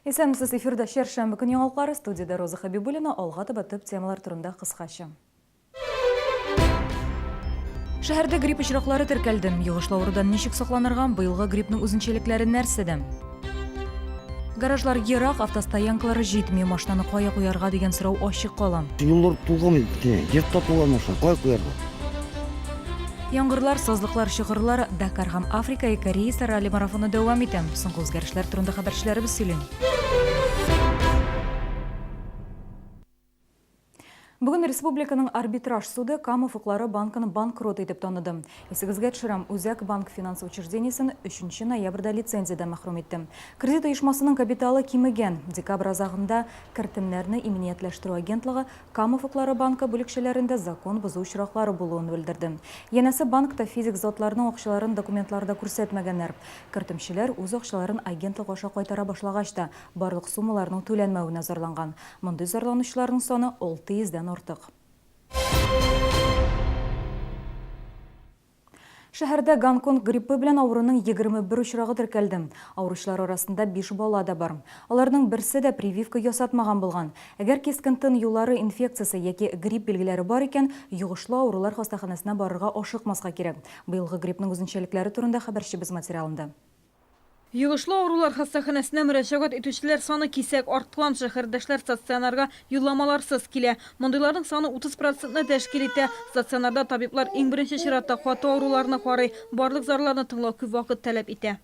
Исәнмесез, эфирда шәршәмбе көне яңалыклары, студияда Роза Хабибуллина, алга таба төп темалар турында кыскача. Шәһәрдә грипп очраклары теркәлде. Йогышлаудан ничек сакланырга, быелгы гриппның үзенчәлекләре нәрсәдә? Гаражлар ерак, автостоянкалары җитми, машинаны кая куярга дигән сорау ачык кала. Юллар туган итте, җирдә туган машина, кая куярга? Яңгырлар, сазлыклар, шыгырлар, Дакар һәм Африка Корея ралли марафоны дәвам итә. Соңгы үзгәрешләр турында хәбәрчеләребез сөйли. Бүген республиканың арбитраж суды Кама Фуклары банкын банкрот итеп таныды. Исегезгә төшерәм, Үзәк банк финанс учреждениесен 3 ноябрьдә лицензиядан мәхрүм итте. Кредит оешмасының капиталы кимегән. Декабрь азагында кертемнәрне иминиятләштерү агентлыгы Кама Фуклары банкы бүлекчәләрендә закон бозу очраклары булуын белдерде. Янәсе банкта физик затларның акчаларын документларда күрсәтмәгәннәр. Кертемчеләр үз акчаларын агентлык аша кайтара башлагач та барлык суммаларның түләнмәвенә зарланган. Мондый зарланучыларның саны 600-дән артык. Шәһәрдә Гонконг гриппы белән авыруның 21 очрагы теркәлде. Авыручылар арасында 5 бала да бар. Аларның берсе дә прививка ясатмаган булган. Әгәр кескен тын юллары инфекциясе яки грипп билгеләре бар икән, йогышлы авырулар хастаханәсенә барырга ашыкмаска кирәк. Быелгы гриппның үзенчәлекләре турында хәбәрчебез материалында. Йогышлы авырулар хастаханәсенә мөрәҗәгать итүчеләр саны кисәк арткан, шәһәрдәшләр стационарга юлламаларсыз килә. Мондыйларның саны 30%-ны тәшкил итә. Стационарда табиблар иң беренче чиратта каты авыруларны карый, барлык зарларны тыңлау күп вакыт таләп итә.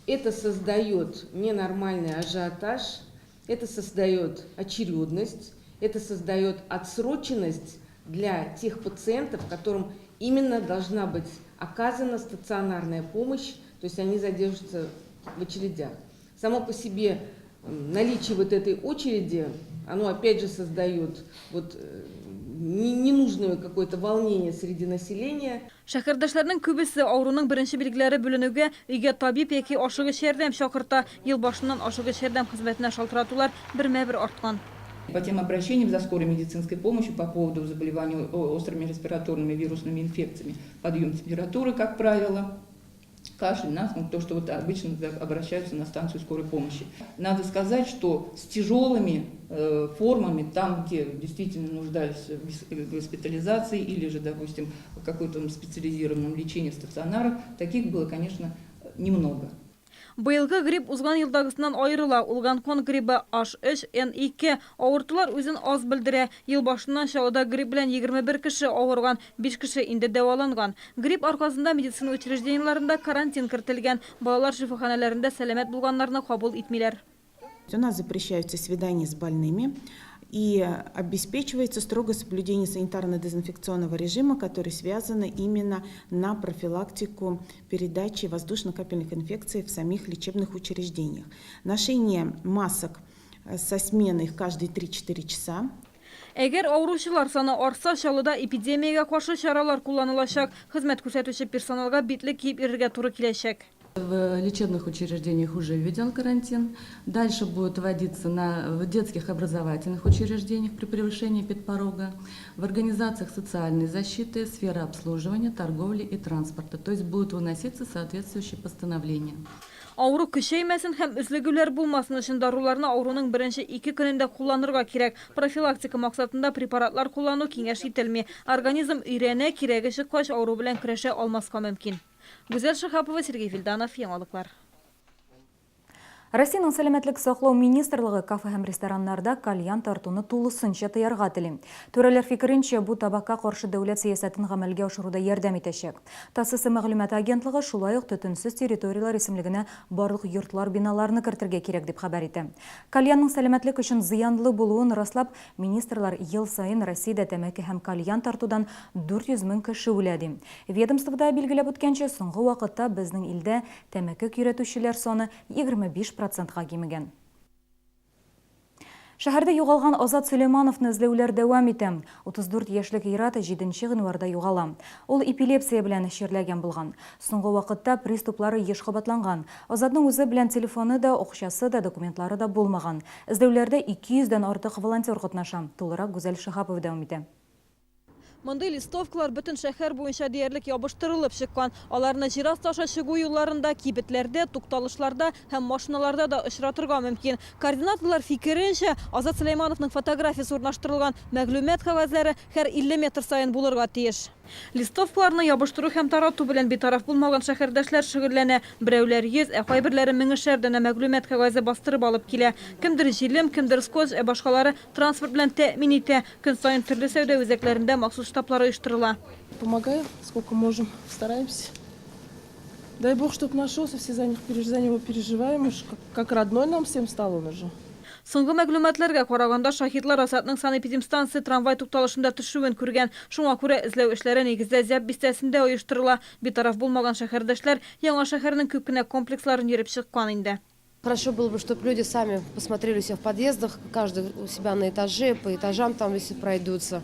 Это создает ненормальный ажиотаж, это создает очередность, это создает отсроченность для тех пациентов, которым именно должна быть оказана стационарная помощь, то есть они задержатся в очередях. Само по себе наличие вот этой очереди, оно опять же создает ненужное какое-то волнение среди населения. Шәһәрдәшләрнең күбесе авыруның беренче билгеләре беленүгә өйгә табиб яки ашыгыч ярдәм чакырта. Ел башыннан ашыгыч ярдәм хезмәтенә шалтыратулар бермә-бер арткан. По тем обращениям за скорой медицинской помощью по поводу заболеваний острыми респираторными вирусными инфекциями, подъем температуры, как правило, кашель, насморк, то, что обычно обращаются на станцию скорой помощи. Надо сказать, что с тяжелыми формами, там, где действительно нуждаются в госпитализации или же, допустим, в каком-то специализированном лечении в стационарах, таких было, конечно, немного. Быелгы грипп узган елдагысыннан айрыла. Ул Гонконг гриппы H1N2 авыртулар үзен аз белдерә. Ел башыннан чалыда грипп белән 21 кеше авырган, 5 кеше инде дәваланган. Грипп аркасында медицина учреждениеларында карантин кертелгән. Балалар шифаханәләрендә сәламәт булганнарны кабул итмиләр. У нас запрещаются свидания с больными и обеспечивается строгое соблюдение санитарно-дезинфекционного режима, который связан именно на профилактику передачи воздушно-капельных инфекций в самих лечебных учреждениях. Ношение масок со сменой каждые 3-4 часа. Әгәр авыручылар саны арса, чалыда эпидемиягә каршы чаралар кулланылачак, хезмәт күрсәтүче персоналга битле киеп ирергә туры киләчәк. В лечебных учреждениях уже введен карантин. Дальше будет вводиться в детских образовательных учреждениях при превышении педпорога, в организациях социальной защиты, сферы обслуживания, торговли и транспорта. То есть будут выноситься соответствующие постановления. Авыру көчәймәсен һәм өзлегүләр булмасын өчен даруларны авыруның беренче 2 көнендә кулланырга кирәк. Профилактика максатында препаратлар куллану киңәш ителми. Организм өйрәнә, кирәге чыккач авыру белән көрәшә алмаска мөмкин. Гүзәл Шахапова, Сергей Вильданов, яңалыклар. Россияның сәламәтлек саклау министрлыгы кафе һәм рестораннарда кальян тартуны тулысынча тыярга тели. Түрәләр фикеренчә, бу табакка каршы дәүләт сәясәтен гамәлгә ашыруда ярдәм итәчәк. ТАСС мәгълүмат агентлыгы шулай ук төтенсез территориялар исемлегенә барлык йортлар, биналарны кертергә кирәк дип хәбәр итә. Кальянның сәламәтлек өчен зыянлы булуын раслап, министрлар ел сайын Россиядә тәмәке һәм кальян тартудан 400 мең кеше үлә ди. Ведомствода билгеләп үткәнчә, соңгы вакытта безнең илдә тәмәке көйрәтүчеләр саны 25%-га кимегән. Шәһәрдә югалган Азат Сөлеймановны эзләүләр дәвам итә. 34 яшьлек ир-ат 7 гыйнварда югала. Ул эпилепсия белән ширләгән булган. Соңгы вакытта приступлары еш кабатланган. Азатның үзе белән телефоны да, акчасы да, документлары да булмаган. Эзләүләрдә 200-дән артык волонтер катнаша. Тулырак Гүзәл Шахапова дәвам итә. Мондай листовкалар бүтін шәһәр буенча диярлек ябыштырылып чыккан. Аларны җирас аша чыгу юлларында, кибетләрдә, тукталышларда һәм машиналарда да очратырга мөмкин. Координаторлар фикеренчә, Азат Сөләймановның фотографиясе урнаштырылган мәгълүмат кәгазьләре һәр 50 метр саен булырга тиеш. Листовкаларны ябыштыру һәм тарату белән битараф булмаган шәһәрдәшләр шөгыльләнә. Берәүләр 100, ә кайберләре 1000 дәнә мәгълүмат кәгазе бастырып алып килә. Кемдер җилем, кемдер скотч, ә башкалары транспорт белән тәэмин итә. Көн саен төрле сәүдә үзәкләрендә махсус штаблары оештырыла. Помогаем, сколько можем, стараемся. Дай Бог, чтоб нашелся, все за него переживаем, уж как родной нам всем стал он уже. Соңгы мәгълүматларга караганда шаһидлар Асатның санэпидемстанция трамвай тукталышында төшүен күргән. Шуңа күрә эзләү эшләре нигездә Зәп бистәсендә оештырыла. Битараф булмаган шәһәрдәшләр яңа шәһәрнең күп кенә комплексларын йөреп чыккан инде. Хорошо было бы, чтобы люди сами посмотрели себя в подъездах, каждый у себя на этаже, по этажам там если пройдутся.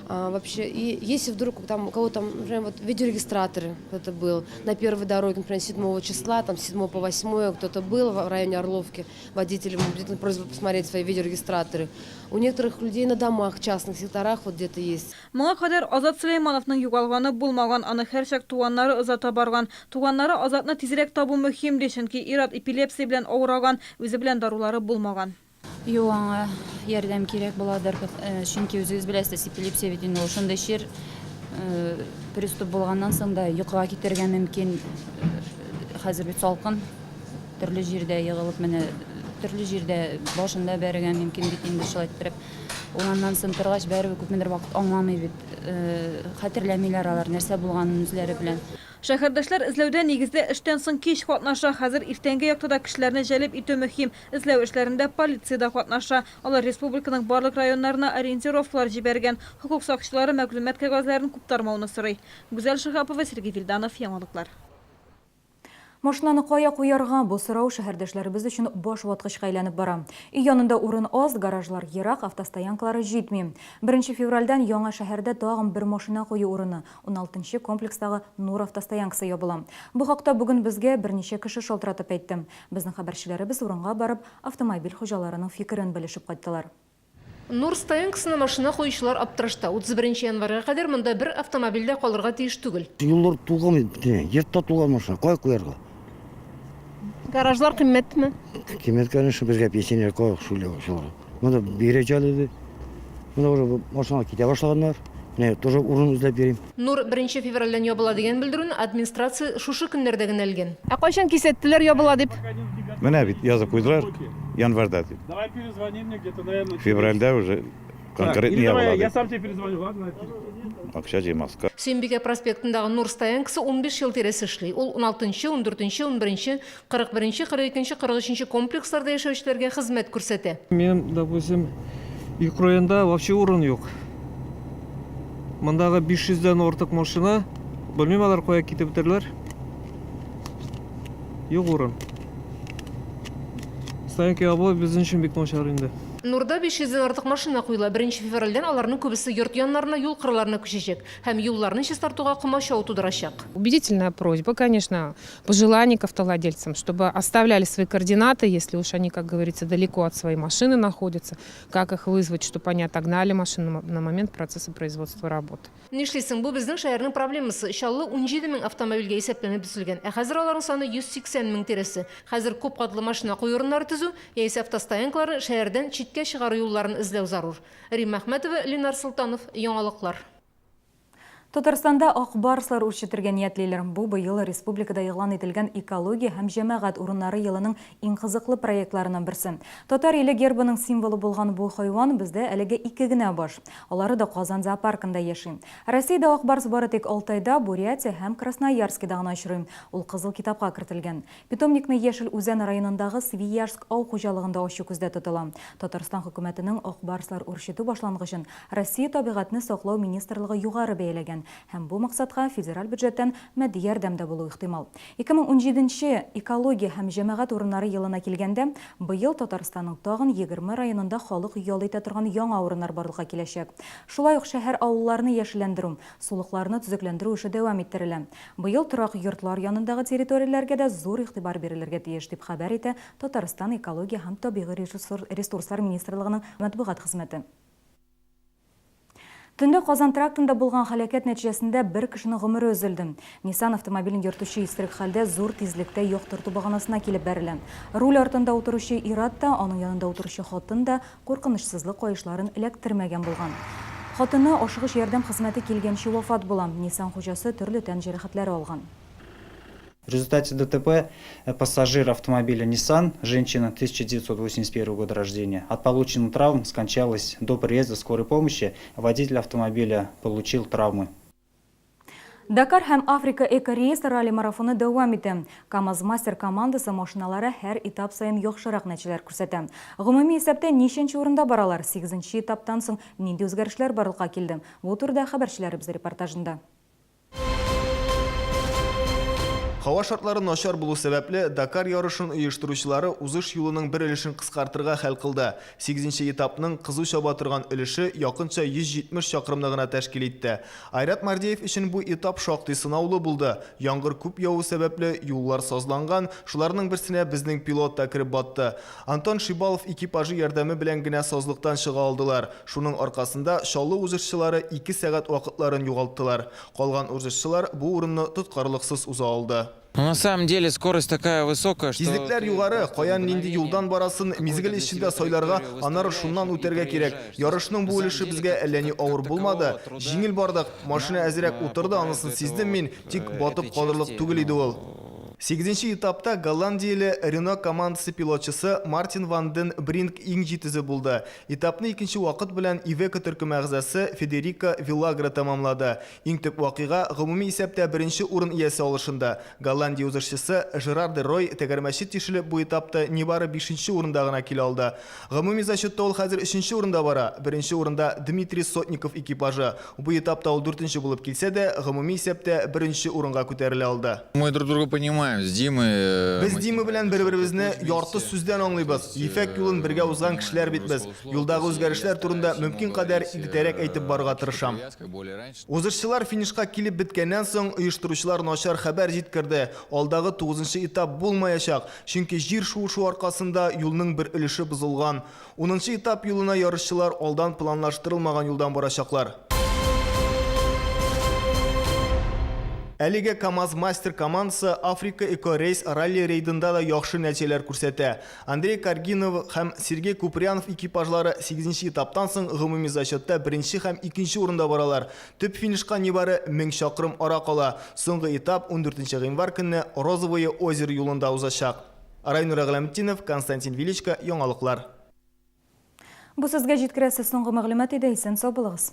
Вообще, и если вдруг там у кого-то например, вот видеорегистраторы, кто-то был на первой дороге, например, 7 числа, там 7 по 8 кто-то был в районе Орловки, водителям просьба посмотреть свои видеорегистраторы. У некоторых людей на домах, частных секторах вот где-то есть. Моңа кадәр Азат Сөләймановның югалганы булмаган, аны һәрчак туганнары озата барган. Туганнары Азатны тизрәк табу мөһим ди, чөнки ир-ат эпилепсия белән авыраган, үзе белән дарулары булмаган. Аңа ярдәм кирәк буладыр, чөнки үзегез беләсез, эпилепсия бит инде ул шундый чир приступ булганнан соң да йокыга китәргә мөмкин. Хәзер бит салкын, төрле җирдә егылып менә, төрле җирдә башында бәргән мөмкин бит инде шулай итеп. Уннан соң торгач бәрү күпмедер вакыт аңламый бит, хәтерләмиләр алар нәрсә булганын үзләре белән. Шәһәрдәшләр эзләүдә нигездә эштән соң кич катнаша. Хәзер иртәнге яктыда кешеләрне җәлеп итү мөһим. Эзләү эшләрендә полиция да катнаша. Алар республиканың барлык районнарына ориентировкалар җибәргән. Хокук сакчылары мәгълүмат кәгазьләрен куптармауны сорый. Гүзәл Шәһәпова, Сергей Вильданов, яңалыклар. Машинаны кая куярга бу сорау шәһәрдәшләребез өчен баш ваткычка әйләнеп бара. Өй янында урын аз, гаражлар ерак, автостоянкалары җитми. 1 февральдән яңа шәһәрдә тагын бер машина кую урыны 16-нчы комплекстагы Нур автостоянкасы ябыла. Бу хакта бүген безгә берничә кеше шалтыратып әйтте. Безнең хәбәрчеләребез урынга барып, автомобиль хуҗаларының фикерен белешеп кайттылар. Нур стоянкасына машина куючылар аптырашта. 31 январга кадәр монда бер автомобильдә калырга тиеш түгел. Юллар туган, йортта туган машина, кая куярга? Гаражлар кыйммәтме? Кимет, конечно, безгә пенсионер кая шулай. Монда бирәҗәл иде. Монда уже машина китә башлаганнар. Менә тоже урын эзләп бирим. Нур 1 февральдән ябыла дигән белдерүне администрация шушы көннәрдә генә әлгән. А кайчан кисәттеләр ябыла дип? Менә бит язып куйдылар январьда дип. Давай перезвони мне где-то, наверное. Февральдә уже конкретно Или давай, ябыла я дип. сам тебе перезвоню, ладно? Акча җыймаска. Сөембикә проспектындагы Нур стоянкасы 15 ел тирәсе эшли. Ул 16-нчы, 14-нчы, 11-нчы, 41-нчы, 42-нчы, 43-нчы комплексларда яшәүчеләргә хезмәт күрсәтә. Мен, допустим, их районда вообще урын юк. Мындагы 500-дән артык машина, белмим алар кая китеп бетерләр. Юк урын. Стоянка ябылып безнең өчен бик начар инде. Нурда 500-дән артык машина куела. 1 февральдән аларның күбесе йорт яннарына, юл кырларына күчәчәк һәм юлларны чистартуга комачау тудырачак. Убедительная просьба, конечно, пожелание к автовладельцам, чтобы оставляли свои координаты, если уж они, как говорится, далеко от своей машины находятся, как их вызвать, чтобы они отогнали машину на момент процесса производства работы. Нишлисең, бу безнең шәһәрнең проблемасы. Иншалла 17 000 автомобильгә исәпләнеп төзелгән. Ә хәзер аларның саны 180 000 тирәсе. Хәзер күп катлы машина кую урыннары төзү, яисә автостоянкалары шәһәрдән читкә чыгару юлларын эзләү зарур. Рим Әхмәтова, Ленар Султанов, яңалыклар. Татарстанда ак барслар үрчетергә ниятлиләр. Бу быел республикада игълан ителгән экология һәм җәмәгать урыннары елының иң кызыклы проектларының берсе. Татар иле гербының символы булган бу хайван бездә әлегә 2 генә баш. Алары да Казан зоопаркында яши. Россиядә ак барс бары тик Алтайда, Бурятия һәм Красноярскида гына очрый. Ул кызыл китапка кертелгән. Питомникны Яшел Үзән районындагы Свияжск ау хуҗалыгында ачу күздә тотыла. Татарстан хөкүмәтенең ак барслар үрчетү башлангычын Россия табигатьне саклау министрлыгы югары бәяләгән. Һәм бу максатка федераль бюджеттан матди ярдәм дә булу ихтимал. 2017 экология һәм җәмәгать урыннары елына килгәндә, быел Татарстанның тагын 20 районында халык ял итә торган яңа урыннар барлыкка киләчәк. Шулай ук шәһәр авылларны яшелләндерү, сулыкларны төзекләндерү эше дәвам иттерелә. Быел торак йортлар янындагы территорияләргә дә зур игътибар бирелергә тиеш дип хәбәр итә Татарстан экология һәм табигый ресурслар министрлыгының матбугат хезмәте. Түнде Қазан трактында болған халакет нәтижесінде бір кішінің ғұмыры өзілді. Nissan автомобилін ертуші истірік халде зор тезлікте yoқтырту бағанасына келіп бәрілі. Руль артында отырушы Ират та, оның янында отырушы Хотын да қорқынышсызлық қойышларын электірмеген болған. Хотыны ошығыш ердем қызметі келгенші вафат болам. Nissan хожасы түрлі тән жерехетлері алған. В результате ДТП пассажир автомобиля Nissan, женщина 1981 года рождения, от полученных травм скончалась до приезда скорой помощи. Водитель автомобиля получил травмы. Дакар һәм Африка эко-рейс ралли-марафоны дәвам итә. КамАЗ-Мастер командасы машиналары һәр этап сайын яхшырак нәтиҗәләр күрсәтә. Гомуми исәптә ниченче урында баралар? 8нче этаптан соң нинди үзгәрешләр барлыкка килде? Бу турыда хәбәрчеләребез репортажында. Хава шартлары начар булу сәбәпле Дакар ярышын оештыручылары узыш юлының бір өлешен кыскартырга хәл кылды. 8нче этапның кызу чаба торган өлеше якынча 170 чакрымны гына тәшкил итте. Айрат Мардиев өчен бу этап шактый сынаулы булды. Яңгыр күп яву сәбәпле юллар сазланган, шуларның берсенә безнең пилот та кирип батты. Антон Шибалов экипажы ярдәме белән генә сазлыктан чыга алдылар. Шуның аркасында шаллы узышчылары 2 сәгать вакытларын югалттылар. Калган узышчылар бу урынны тоткарлыксыз уза алды. На самом деле скорость такая высокая, что... Тизлекләр югары, каян нинди юлдан барасын, мизгел ичендә сайларга, аннары шуннан үтәргә кирәк. Ярышның бу өлеше безгә әллә ни авыр булмады. Җиңел бардык, машина әзрәк утырды, анысын сиздем мин, тик батып калырлык түгел иде ул. 8нче этапта Голландияле Renault командасы пилотчысы Мартин Ван Ден Бринк иң җитезе булды. Этапны икенче вакыт белән Ивека төркем әгъзасы Федерика Вилагра тамамлады. Иң төп вакыйга гомуми исәптә беренче урын иясе алышында. Голландия узышчысы Жерар де Рой тәгәрмәче тишелеп бу этапта нибары 5нче урында гына килә алды. Гомуми зачетта ул хәзер 3нче урында бара. Беренче урында Дмитрий Сотников экипажы. Бу этапта ул 4нче булып килсә дә, гомуми исәптә беренче урынга күтәрелә алды. Мы друг друга понимаем. Без Димы белән бер-беребезне ярты сүздән аңлыйбыз. Ефәк юлын бергә узган кешеләр бит без. Юлдагы үзгәрешләр турында мөмкин кадәр идетәрәк әйтеп барырга тырышам. Узышчылар финишка килеп биткәннән соң оештыручылар начар хәбәр җиткерде. Алдагы 9нчы этап булмаячак, чөнки җир шуышу аркасында юлның бер өлеше бузылган. 10нчы этап юлына ярышчылар алдан планлаштырылмаган юлдан барачаклар. Әлеге КамАЗ-Мастер командасы Африка эко-рейс ралли рейдында да яхшы нәтиҗәләр күрсәтә. Андрей Каргинов һәм Сергей Куприянов экипажлары 8нче этаптан соң гомуми зачетта 1нче һәм 2нче урында баралар. Төп финишка нибары 1000 чакрым ара кала. Соңгы этап 14 гыйнвар көнне Розовое озеро юлында узачак. Райнур Агламтинов, Константин Величко, яңалыклар. Бу сезгә җиткерәсе соңгы мәгълүмат иде, исән сау булыгыз.